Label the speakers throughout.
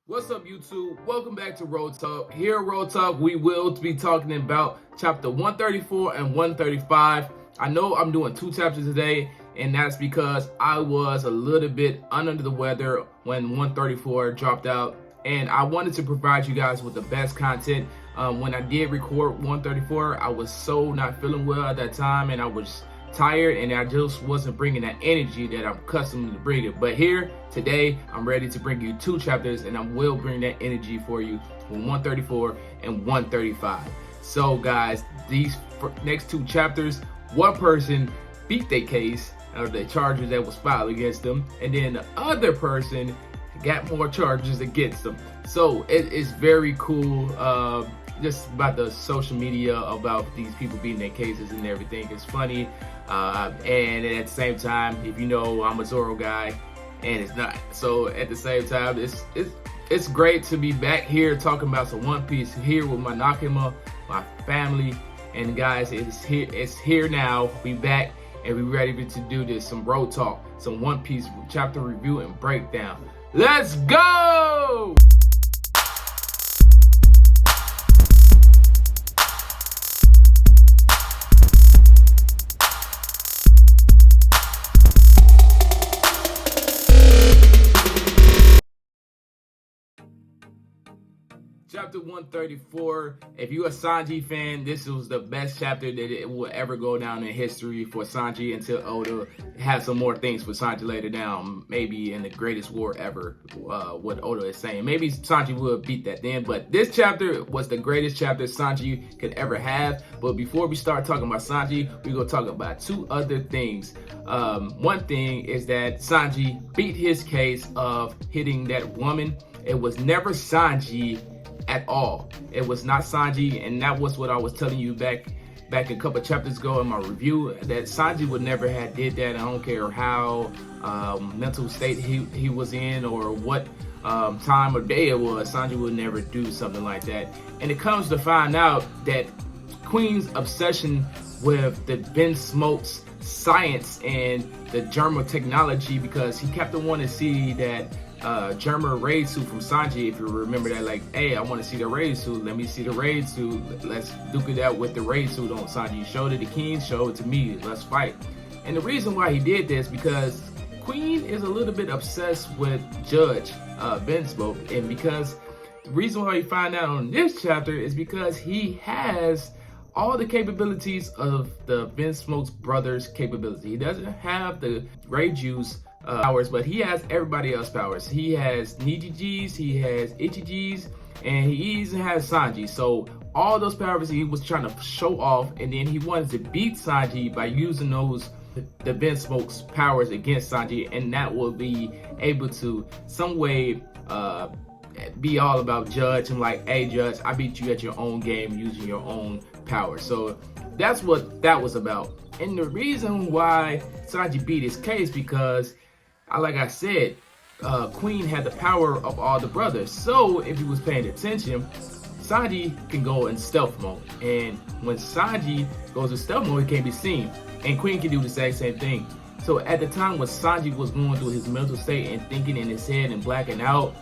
Speaker 1: What's up, YouTube? Welcome back to Road Talk. Here at Road Talk, we will be talking about chapter 134 and 135. I know I'm doing two chapters today, and that's because I was a little bit under the weather when 134 dropped out, and I wanted to provide you guys with the best content. When I did record 134, I was so not feeling well at that time, and I was tired, and I just wasn't bringing that energy that I'm accustomed to bringing. But here today, I'm ready to bring you two chapters, and I will bring that energy for you for 134 and 135. So guys, these next two chapters, one person beat their case of the charges that was filed against them, and then the other person got more charges against them. So it is very cool. Just about the social media about these people beating their cases and everything is funny. And at the same time, if you know, I'm a Zoro guy, and it's not. So at the same time, it's great to be back here talking about some One Piece here with my Nakama, my family, and guys, it's here now. We back and we ready to do this, some road talk, some One Piece chapter review and breakdown. Let's go! Chapter 134. If you're a Sanji fan, this was the best chapter that it will ever go down in history for Sanji until Oda has some more things for Sanji later down. Maybe in the greatest war ever, what Oda is saying. Maybe Sanji will beat that then, but this chapter was the greatest chapter Sanji could ever have. But before we start talking about Sanji, we're going to talk about two other things. One thing is that Sanji beat his case of hitting that woman. It was never Sanji at all. It was not Sanji, and that was what I was telling you back a couple of chapters ago in my review, that Sanji would never have did that. I don't care how mental state he was in or what time of day it was. Sanji would never do something like that. And it comes to find out that Queen's obsession with the Ben Smokes science and the German technology, because he kept on wanting to see that German raid suit from Sanji. If you remember that, like, hey, I want to see the raid suit. Let me see the raid suit. Let's duke it out with the raid suit on. Sanji showed it to King, show it to me. Let's fight. And the reason why he did this, because Queen is a little bit obsessed with Judge Ben Smoke, and because the reason why he find out on this chapter is because he has all the capabilities of the Ben Smoke's brother's capability. He doesn't have the Grey Juice powers, but he has everybody else powers. He has Nijijis, he has Ichijis, and he even has Sanji. So all those powers he was trying to show off, and then he wanted to beat Sanji by using the Ben Smoke's powers against Sanji, and that will be able to some way be all about Judge and like, hey Judge, I beat you at your own game using your own power. So that's what that was about. And the reason why Sanji beat his case, because like I said, Queen had the power of all the brothers. So if he was paying attention, Sanji can go in stealth mode. And when Sanji goes in stealth mode, he can't be seen. And Queen can do the same thing. So at the time when Sanji was going through his mental state and thinking in his head and blacking out,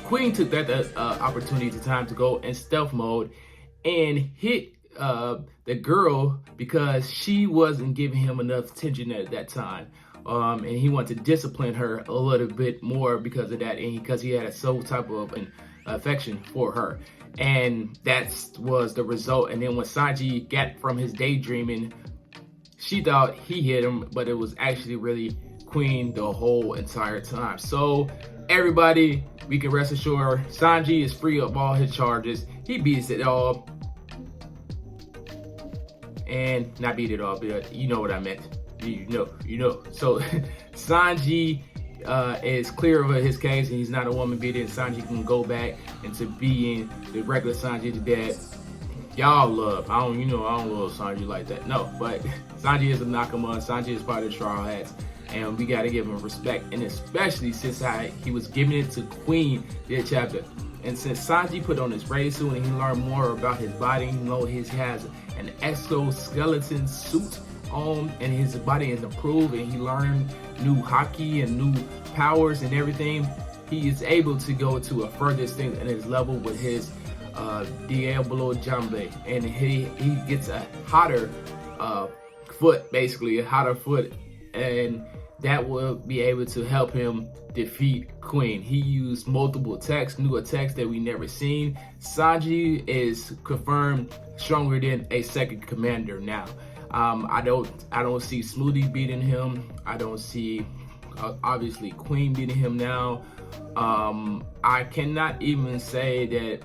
Speaker 1: Queen took that opportunity time to go in stealth mode and hit the girl, because she wasn't giving him enough attention at that time. And he wanted to discipline her a little bit more because of that, and because he had a soul type of an affection for her. And that was the result. And then when Sanji got from his daydreaming, she thought he hit him, but it was actually really Queen the whole entire time. So everybody, we can rest assured, Sanji is free of all his charges. He beats it all. And not beat it all, but you know what I meant. You know. So Sanji is clear of his case, and he's not a woman beater, and Sanji can go back into being the regular Sanji that y'all love. I don't love Sanji like that. No, but Sanji is a Nakama. Sanji is part of the Straw Hats, and we got to give him respect, and especially since he was giving it to Queen this chapter. And since Sanji put on his raid suit and he learned more about his body, he has an exoskeleton suit on, and his body is improved, and he learned new haki and new powers and everything. he is able to go to a further extent in his level with his Diablo Jambe, and he gets a hotter foot, basically a hotter foot, and that will be able to help him defeat Queen. He used multiple attacks, new attacks that we never seen. Sanji is confirmed stronger than a second commander now. I don't see Smoothie beating him. I don't see obviously Queen beating him now. I cannot even say that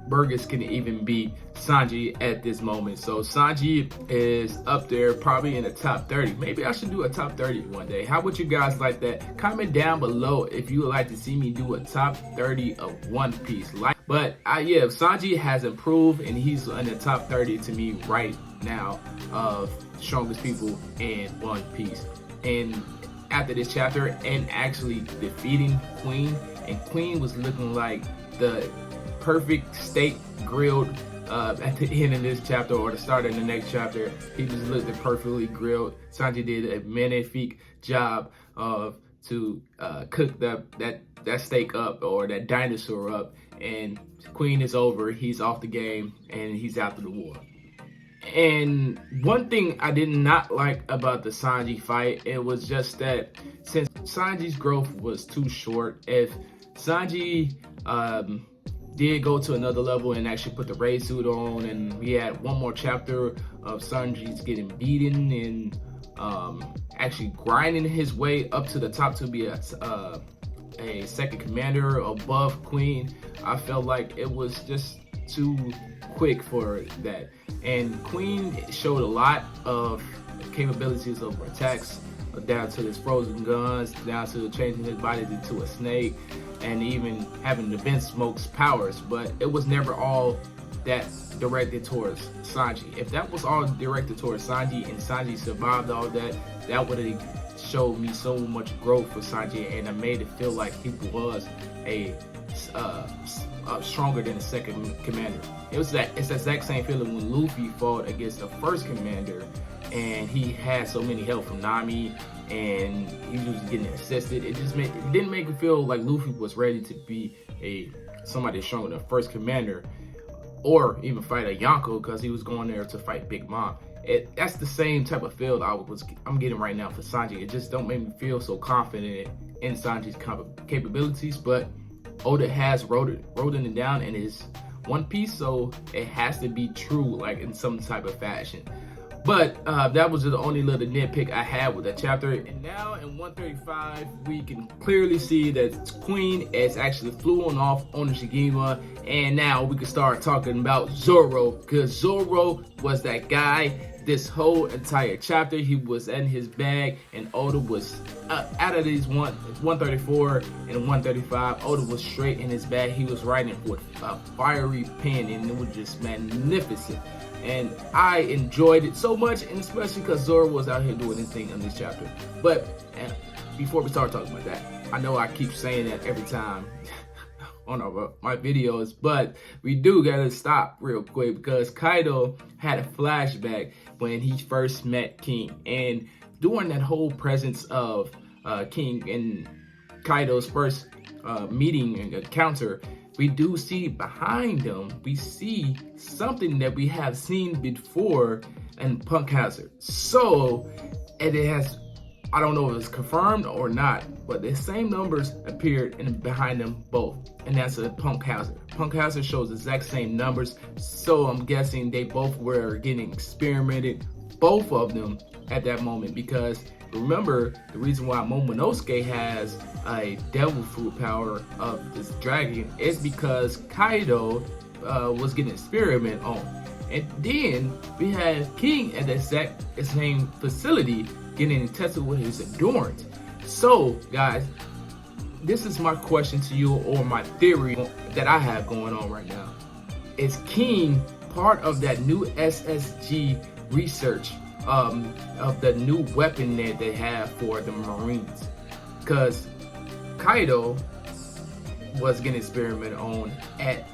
Speaker 1: Burgess can even beat Sanji at this moment. So Sanji is up there probably in the top 30. Maybe I should do a top 30 one day. How would you guys like that? Comment down below if you would like to see me do a top 30 of One Piece. But yeah, Sanji has improved and he's in the top 30 to me right now of strongest people in One Piece. And after this chapter and actually defeating Queen, and Queen was looking like the perfect steak grilled at the end of this chapter or the start of the next chapter. He just looked perfectly grilled. Sanji did a magnifique job to cook that steak up, or that dinosaur up, and Queen is over. He's off the game and he's out of the war. And one thing I did not like about the Sanji fight, it was just that since Sanji's growth was too short, if Sanji did go to another level and actually put the raid suit on, and we had one more chapter of Sanji's getting beaten and actually grinding his way up to the top to be a second commander above Queen, I felt like it was just too quick for that. And Queen showed a lot of capabilities of attacks, down to his frozen guns, down to changing his body into a snake, and even having the Vent Smoke's powers, but it was never all that directed towards Sanji. If that was all directed towards Sanji and Sanji survived all that, that would have showed me so much growth for Sanji, and it made it feel like he was stronger than the second commander. It's the exact same feeling when Luffy fought against the first commander and he had so many help from Nami and he was getting assisted. It didn't make it feel like Luffy was ready to be somebody stronger than the first commander, or even fight a Yonko, because he was going there to fight Big Mom. That's the same type of feel I'm getting right now for Sanji. It just don't make me feel so confident in Sanji's capabilities, but Oda has wrote it down in his One Piece, so it has to be true, like in some type of fashion. But that was the only little nitpick I had with that chapter. And now in 135, we can clearly see that Queen is actually flew off on the Shigima, and now we can start talking about Zoro, because Zoro was that guy. This whole entire chapter, he was in his bag, and Oda was out of these 134 and 135. Oda was straight in his bag. He was writing with a fiery pen, and it was just magnificent. And I enjoyed it so much, and especially because Zoro was out here doing his thing in this chapter. But before we start talking about that, I know I keep saying that every time on my videos, but we do gotta stop real quick, because Kaido had a flashback when he first met King, and during that whole presence of King and Kaido's first meeting and encounter, we do see behind them, we see something that we have seen before in Punk Hazard. So, and it has, I don't know if it's confirmed or not, but the same numbers appeared behind them both, and that's a Punk Hazard. Punk Hazard shows the exact same numbers, so I'm guessing they both were getting experimented, both of them at that moment, because remember, the reason why Momonosuke has a devil fruit power of this dragon is because Kaido was getting experimented on. And then we have King at the exact same facility getting tested with his endurance. So, guys, this is my question to you, or my theory that I have going on right now. Is King part of that new SSG research of the new weapon that they have for the Marines? Because Kaido was getting experimented on at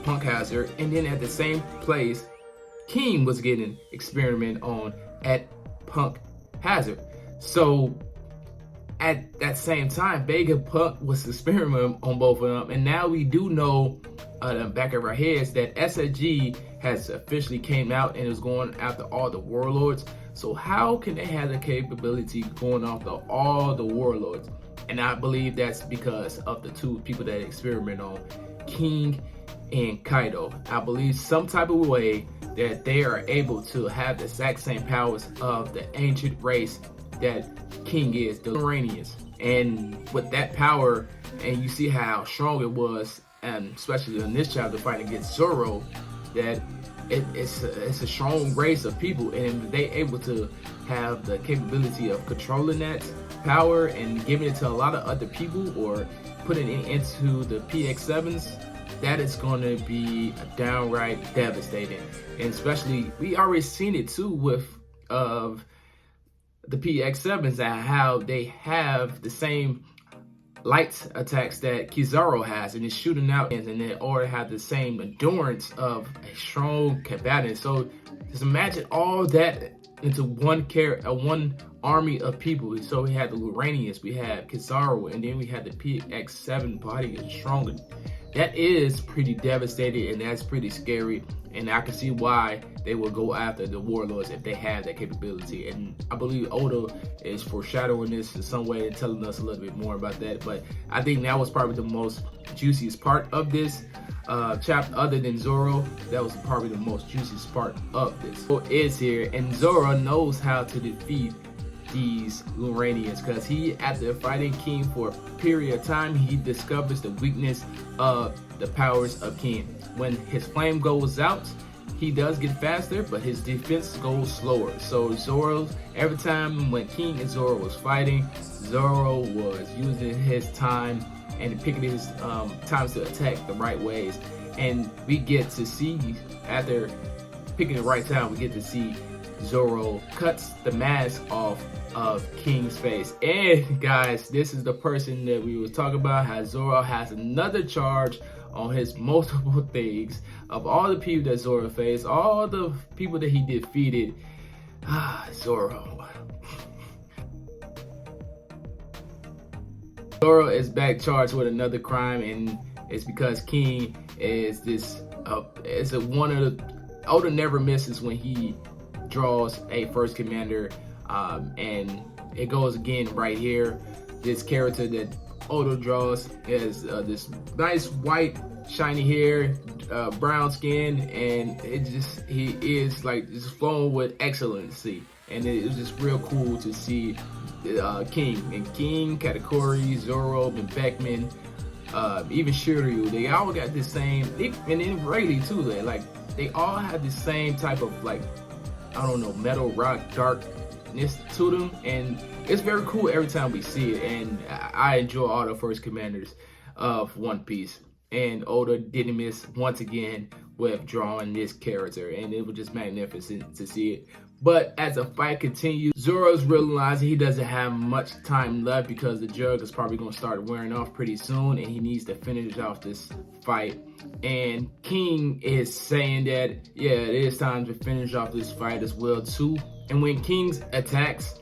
Speaker 1: Punk Hazard, and then at the same place, King was getting experimented on at Punk Hazard. So at that same time, Vegapunk was experimenting on both of them, and now we do know the back of our heads that SSG has officially came out and is going after all the warlords. So how can they have the capability going after all the warlords? And I believe that's because of the two people that experiment on, King and Kaido. I believe some type of way that they are able to have the exact same powers of the ancient race that King is, the Iranians. And with that power, and you see how strong it was, and especially in this chapter fighting against Zoro, that it's a strong race of people, and they able to have the capability of controlling that power and giving it to a lot of other people or putting it into the PX7s. That is going to be downright devastating. And especially, we already seen it too with the PX7s and how they have the same light attacks that Kizaru has, and it's shooting out, and they all have the same endurance of a strong combatant. So just imagine all that into one army of people. So we had the Luranians, we had Kizaru, and then we had the PX7 body is stronger. That is pretty devastating, and that's pretty scary, and I can see why they will go after the warlords if they have that capability. And I believe Oda is foreshadowing this in some way and telling us a little bit more about that. But I think that was probably the most juiciest part of this chapter, other than Zoro. That was probably the most juiciest part of this. Zoro is here, and Zoro knows how to defeat these Luranians, because he, after fighting King for a period of time, he discovers the weakness of the powers of King. When his flame goes out, he does get faster, but his defense goes slower. So Zoro, every time when King and Zoro was fighting, Zoro was using his time and picking his times to attack the right ways. And we get to see, after picking the right time, we get to see Zoro cuts the mask off of King's face. And guys, this is the person that we was talking about, how Zoro has another charge on his multiple things. Of all the people that Zoro faced, all the people that he defeated, Zoro. Zoro is back charged with another crime, and it's because King is this, one of the, Oda never misses when he draws a first commander, and it goes again right here. This character that Oda draws is this nice white shiny hair, brown skin, and he is like just flowing with excellency. And it was just real cool to see King, Katakuri, Zoro, and Beckman, even Shiryu. They all got the same, and then Rayleigh too. They all have the same type of, like, I don't know, metal rock darkness to them, and it's very cool every time we see it. And I enjoy all the first commanders of One Piece, and Oda didn't miss once again with drawing this character, and it was just magnificent to see it. But as the fight continues, Zoro's realizing he doesn't have much time left because the jug is probably going to start wearing off pretty soon, and he needs to finish off this fight. And King is saying that, yeah, it is time to finish off this fight as well too. And when King's attacks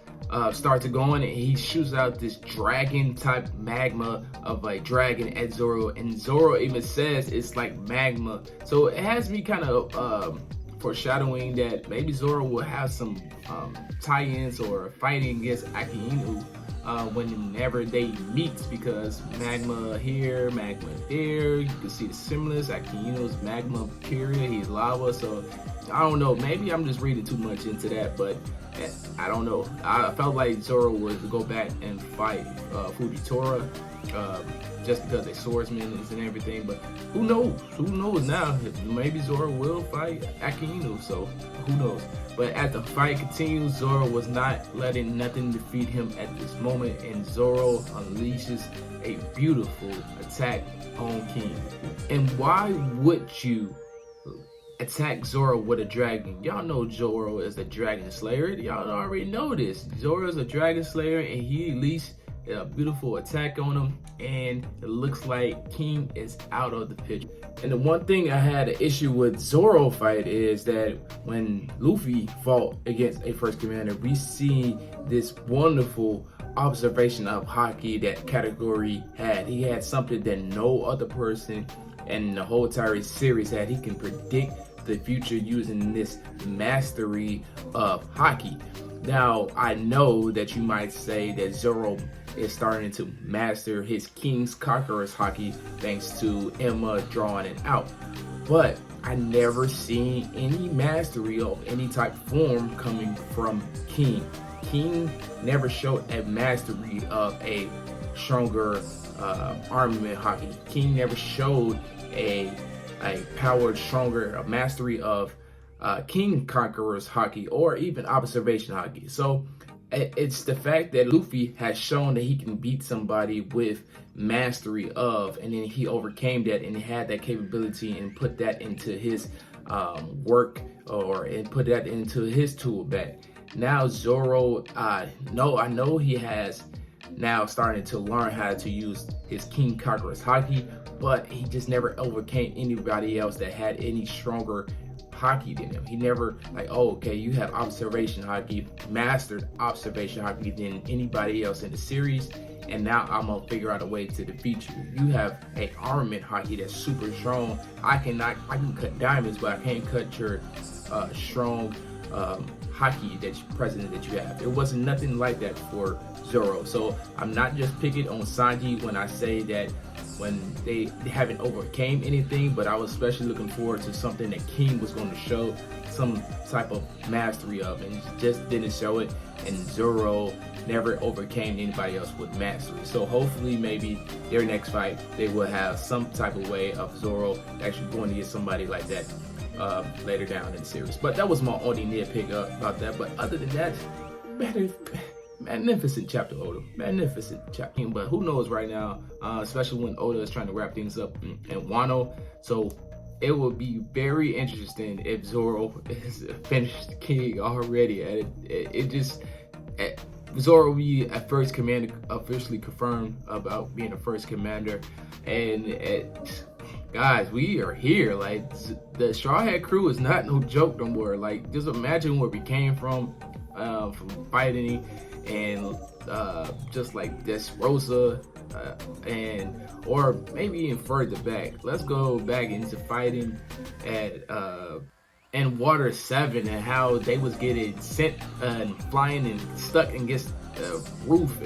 Speaker 1: start to go on, and he shoots out this dragon type magma of a dragon at Zoro, and Zoro even says it's like magma. So it has me kind of foreshadowing that maybe Zoro will have some tie-ins or fighting against Akainu whenever they meet, because magma here, magma there, you can see the similars. Akainu's magma period, he's lava. So I don't know, maybe I'm just reading too much into that, but I don't know. I felt like Zoro would go back and fight Fujitora, just because they're swordsmen and everything, but who knows? Who knows now? Maybe Zoro will fight Akainu, so who knows? But as the fight continues, Zoro was not letting nothing defeat him at this moment, and Zoro unleashes a beautiful attack on King. And why would you attack Zoro with a dragon? Y'all know Zoro is a dragon slayer. Y'all already know this. Zoro is a dragon slayer, and he unleashed a beautiful attack on him, and it looks like King is out of the picture. And the one thing I had an issue with Zoro fight is that when Luffy fought against a first commander, we see this wonderful observation of Haki that category had. He had something that no other person in the whole entire series had. He can predict the future using this mastery of Haki. Now, I know that you might say that Zoro is starting to master his King's Conqueror's Haki thanks to Emma drawing it out. But I never seen any mastery of any type form coming from King. King never showed a mastery of a stronger armament Haki. King never showed a powered, stronger mastery of King Conqueror's Haki or even observation Haki. So it's the fact that Luffy has shown that he can beat somebody with mastery of, and then he overcame that and had that capability and put that into his work and put that into his tool bag. Now Zoro, I know he has now starting to learn how to use his King Conqueror's Haki, but he just never overcame anybody else that had any stronger Haki than him. He never like, oh, okay, you have observation Haki, mastered observation Haki than anybody else in the series, and now I'm gonna figure out a way to defeat you. You have a armament Haki that's super strong. I can cut diamonds, but I can't cut your strong Haki that you have. There wasn't nothing like that for Zoro. So I'm not just picking on Sanji when I say that when they haven't overcame anything, but I was especially looking forward to something that King was going to show some type of mastery of, and just didn't show it, and Zoro never overcame anybody else with mastery. So hopefully maybe their next fight, they will have some type of way of Zoro actually going to get somebody like that later down in the series. But that was my only nitpick about that. But other than that, magnificent chapter, Oda. Magnificent chapter. But who knows right now, especially when Oda is trying to wrap things up in Wano. So it will be very interesting if Zoro is a finished king already. Zoro will be a first commander, officially confirmed about being a first commander. And guys, we are here. Like, the Straw Hat crew is not no joke no more. Like, just imagine where we came from fighting, and just like Dressrosa, or maybe even further back. Let's go back into fighting at in Water 7, and how they was getting sent and flying and stuck against the roof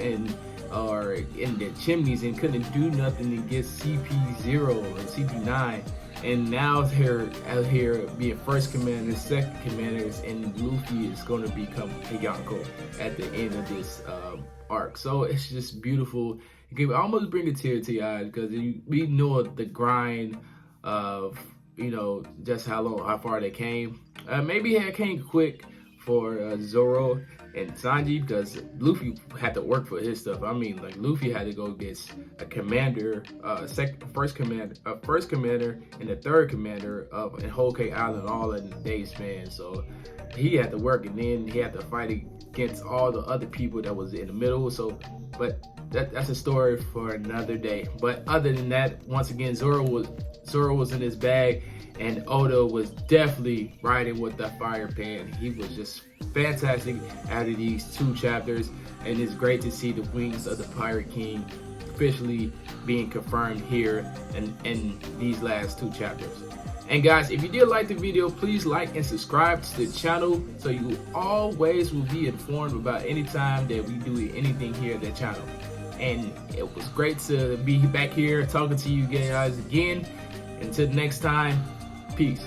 Speaker 1: or in the chimneys and couldn't do nothing against CP0 and CP9. And now they're out here being first commanders, second commanders, and Luffy is going to become a Yonko at the end of this arc. So it's just beautiful. It can almost bring a tear to your eyes, because we know the grind of, just how far they came. Maybe it came quick for Zoro and Sanji, because Luffy had to work for his stuff. I mean, like, Luffy had to go get a commander, first commander, and the third commander in Whole Cake Island all in a day's span. So he had to work, and then he had to fight against all the other people that was in the middle. So, but that's a story for another day. But other than that, once again, Zoro was in his bag, and Oda was definitely riding with the fire pan. He was just fantastic out of these 2 chapters, and it's great to see the Wingz of the Pirate King officially being confirmed here in these last 2 chapters. And guys, if you did like the video, please like and subscribe to the channel, so you always will be informed about any time that we do anything here at the channel. And it was great to be back here talking to you guys again. Until next time, peace.